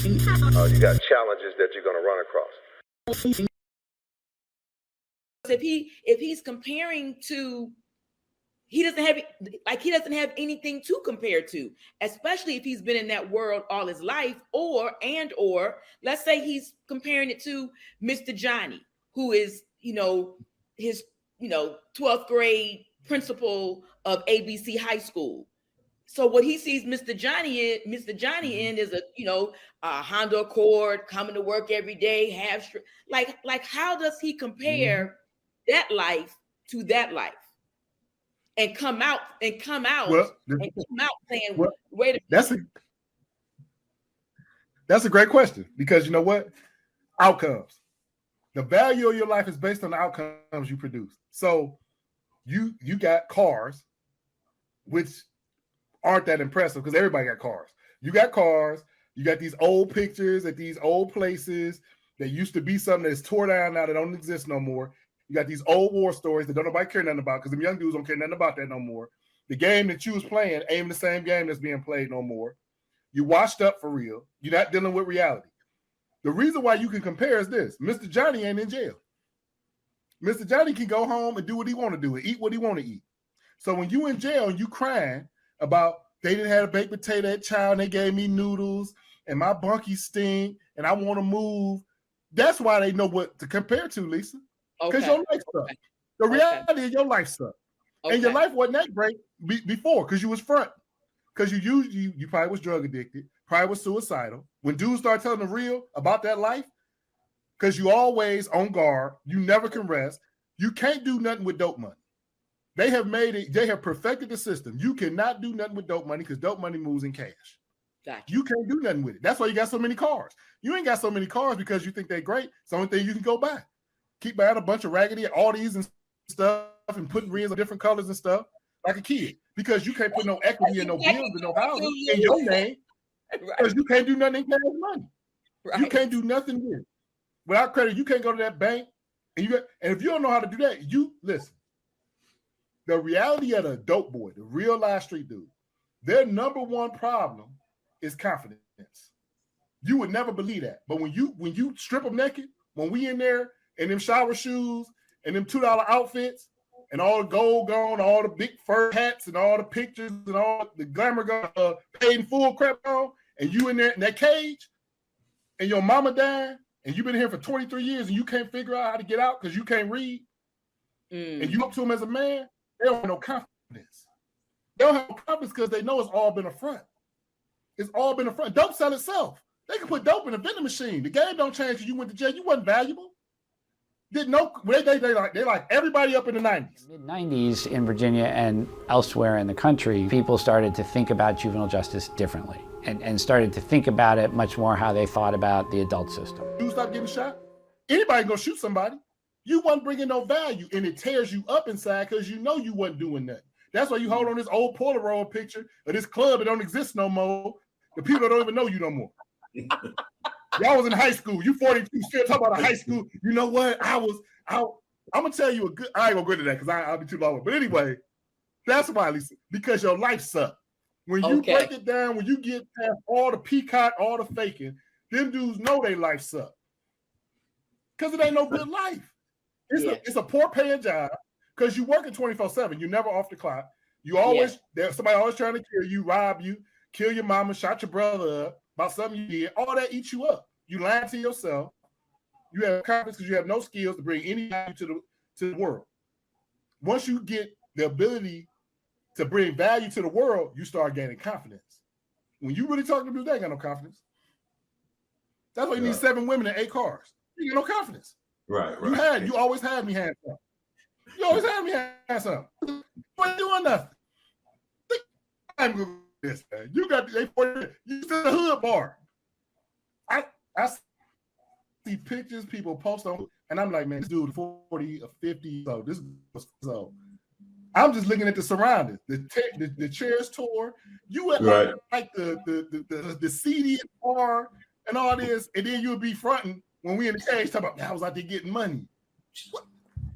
You got challenges that you're going to run across. If he's comparing to, he doesn't have anything to compare to, especially if he's been in that world all his life, or let's say he's comparing it to Mr. Johnny, who is, his 12th grade principal of ABC High School. So what he sees Mr. Johnny in is a Honda Accord, coming to work every day, like how does he compare that life to that life? And come out saying, wait a minute. That's a great question, because you know what? Outcomes. The value of your life is based on the outcomes you produce. So you got cars, which aren't that impressive because everybody got cars. You got cars, you got these old pictures at these old places that used to be something that's tore down now that don't exist no more. You got these old war stories that don't nobody care nothing about because them young dudes don't care nothing about that no more. The game that you was playing ain't the same game that's being played no more. You washed up for real. You're not dealing with reality. The reason why you can compare is this. Mr. Johnny ain't in jail. Mr. Johnny can go home and do what he want to do and eat what he want to eat. So when you in jail and you crying about they didn't have a baked potato at child and they gave me noodles and my bunkie stink and I want to move, that's why they know what to compare to, Lisa. Because your life sucked. The reality of your life sucked. And your life wasn't that great before because you was front. Because you probably was drug addicted, probably was suicidal. When dudes start telling the real about that life, because you always on guard, you never can rest, you can't do nothing with dope money. They have perfected the system. You cannot do nothing with dope money because dope money moves in cash. Gotcha. You can't do nothing with it. That's why you got so many cars. You ain't got so many cars because you think they're great. It's the only thing you can go buy. Keep buying a bunch of raggedy Audis and stuff and putting rims of different colors and stuff like a kid because you can't put no equity and no bills and no houses in your name because you can't do nothing in cash money. Right. You can't do nothing with it. Without credit, you can't go to that bank and if you don't know how to do that, you listen. The reality of the dope boy, the real live street dude, their number one problem is confidence. You would never believe that. But when you strip them naked, when we in there in them shower shoes and them $2 outfits and all the gold gone, all the big fur hats and all the pictures and all the glamour gone, paid in full crap on, and you in there in that cage and your mama died and you've been here for 23 years and you can't figure out how to get out because you can't read and you up to them as a man, they don't have no confidence. They don't have no confidence because they know it's all been a front. It's all been a front. Dope sell itself. They can put dope in a vending machine. The game don't change. You went to jail. You wasn't valuable. Didn't know they like everybody up in the 90s. Mid-90s in Virginia and elsewhere in the country, people started to think about juvenile justice differently and started to think about it much more how they thought about the adult system. You stop getting shot, anybody gonna shoot somebody. You wasn't bringing no value, and it tears you up inside because you know you wasn't doing nothing. That's why you hold on this old Polaroid picture of this club that don't exist no more. The people that don't even know you no more. Y'all was in high school. You 42, still talking about a high school. You know what? I'm gonna tell you I ain't gonna go into that because I'll be too long. But anyway, that's why, Lisa, because your life sucked. When you break it down, when you get past all the peacock, all the faking, them dudes know their life sucked. Because it ain't no good life. It's a poor paying job because you working 24/7. You're never off the clock. You always there's somebody always trying to kill you, rob you, kill your mama, shot your brother up about something you did. All that eats you up. You lying to yourself. You have confidence because you have no skills to bring any value to the world. Once you get the ability to bring value to the world, you start gaining confidence. When you really talking to people, they ain't got no confidence. That's why you need 7 women and 8 cars. You got no confidence. Right. You always had me handsome. You always had me handsome. You ain't doing nothing. I'm good with this, man. You got you still the hood bar. I see pictures people post on, and I'm like, man, this dude 40 or 50. So I'm just looking at the surroundings. The chairs tore. You would like the CD bar and all this, and then you would be fronting when we in the cage talking about, I was out there getting money.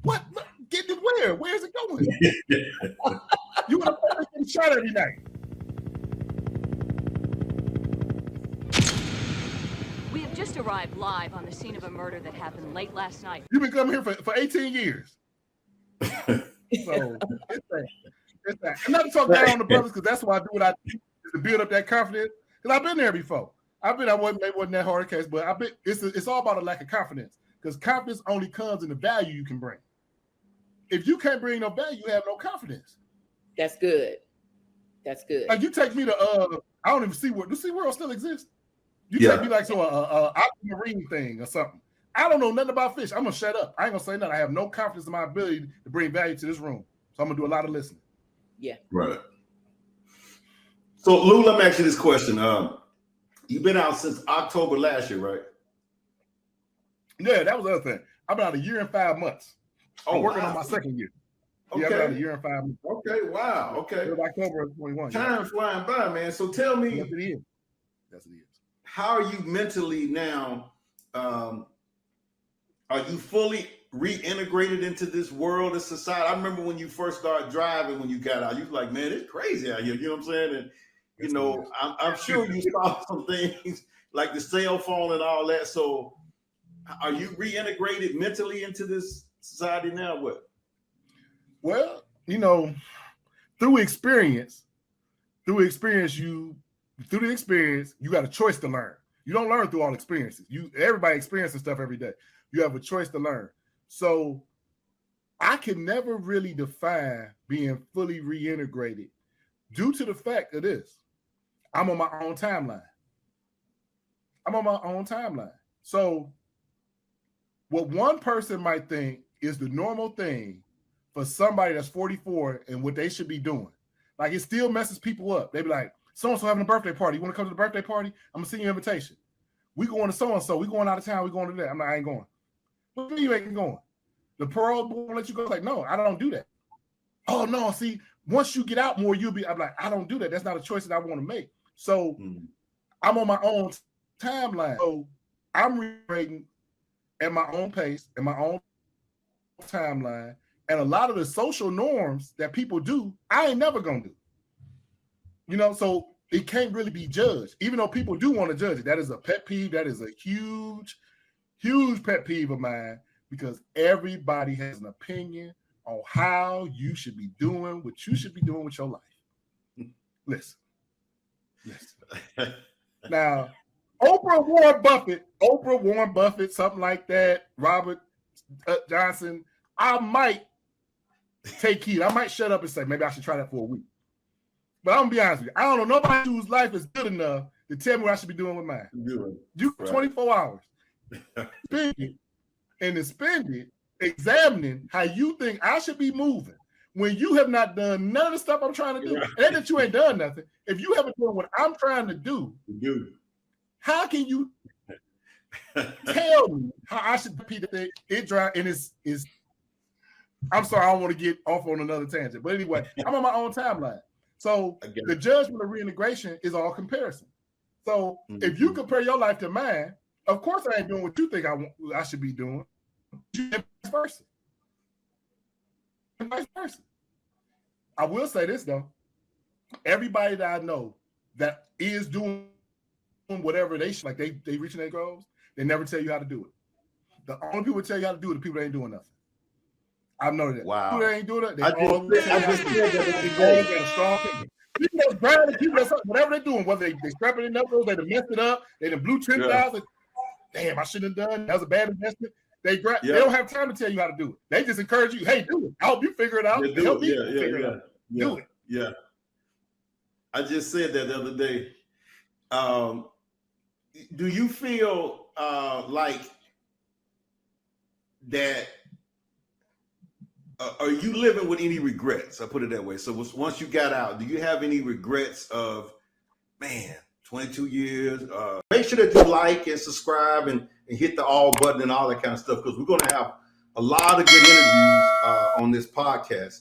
What? Getting it where? Where's it going? You want to get shot every night. just arrived live on the scene of a murder that happened late last night. You've been coming here for 18 years. So it's that. I'm not to talk down on the brothers because that's why I do what I do to build up that confidence. Because I've been there before. I wasn't that hard a case, but I bet it's all about a lack of confidence. Because confidence only comes in the value you can bring. If you can't bring no value, you have no confidence. That's good. That's good. Like you take me to I don't even see where the SeaWorld still exists. You take me like to a aquamarine thing or something. I don't know nothing about fish. I'm gonna shut up. I ain't gonna say nothing. I have no confidence in my ability to bring value to this room. So I'm gonna do a lot of listening. Yeah. Right. So Lou, let me ask you this question. You've been out since October last year, right? Yeah, that was the other thing. I've been out 1 year and 5 months. I'm working on my second year. Okay. Yeah, I've been out 1 year and 5 months. Okay, wow. Okay. It was October of 21. Time flying by, man. So tell me, yes, it is. Yes, it is. How are you mentally now? Are you fully reintegrated into this world of society? I remember when you first started driving, when you got out, you was like, man, it's crazy out here. You know what I'm saying? And you know, I'm sure you saw some things like the cell phone and all that. So are you reintegrated mentally into this society now? What? Well, you know, through experience, you got a choice to learn. You don't learn through all experiences. Everybody experiences stuff every day. You have a choice to learn. So I can never really define being fully reintegrated due to the fact of this. I'm on my own timeline. So what one person might think is the normal thing for somebody that's 44 and what they should be doing. Like it still messes people up. They be like, so-and-so having a birthday party. You want to come to the birthday party? I'm going to send you an invitation. We going to so-and-so. We going out of town. We going to that. I'm like, I ain't going. What do you mean you ain't going? The parole board won't let you go. Like, no, I don't do that. Oh, no, see, once you get out more, I'm like, I don't do that. That's not a choice that I want to make. So I'm on my own timeline. So I'm reading at my own pace, at my own timeline. And a lot of the social norms that people do, I ain't never going to do. You know, so it can't really be judged, even though people do want to judge it. That is a pet peeve. That is a huge, huge pet peeve of mine because everybody has an opinion on how you should be doing what you should be doing with your life. Listen. Now, Oprah, Warren Buffett, something like that, Robert Johnson, I might take heed. I might shut up and say, maybe I should try that for a week. But I'm going to be honest with you. I don't know nobody whose life is good enough to tell me what I should be doing with mine. You 24 hours. Spend it and then spend it examining how you think I should be moving when you have not done none of the stuff I'm trying to do. Right. And that you ain't done nothing. If you haven't done what I'm trying to do, how can you tell me how I should repeat the it dry and is I'm sorry, I don't want to get off on another tangent. But anyway, I'm on my own timeline. So the judgment of reintegration is all comparison. So if you compare your life to mine, of course I ain't doing what you think I should be doing. And vice versa. I will say this though. Everybody that I know that is doing whatever they should, like they reaching their goals, they never tell you how to do it. The only people that tell you how to do it are the people that ain't doing nothing. I've noticed that. Wow. People that ain't doing it, they all got a strong opinion. People that's grinding, people that's whatever they're doing, whether they strapping in knuckles, they done messed it up, they done blew 10,000. Damn, I shouldn't have done. That was a bad investment. They don't have time to tell you how to do it. They just encourage you, hey, do it. I hope you figure it out. Help me figure it out. Do it. Yeah. I just said that the other day. Do you feel like that? Are you living with any regrets? I put it that way. So once you got out, do you have any regrets of, man, 22 years? Make sure that you like and subscribe and hit the all button and all that kind of stuff, because we're going to have a lot of good interviews on this podcast.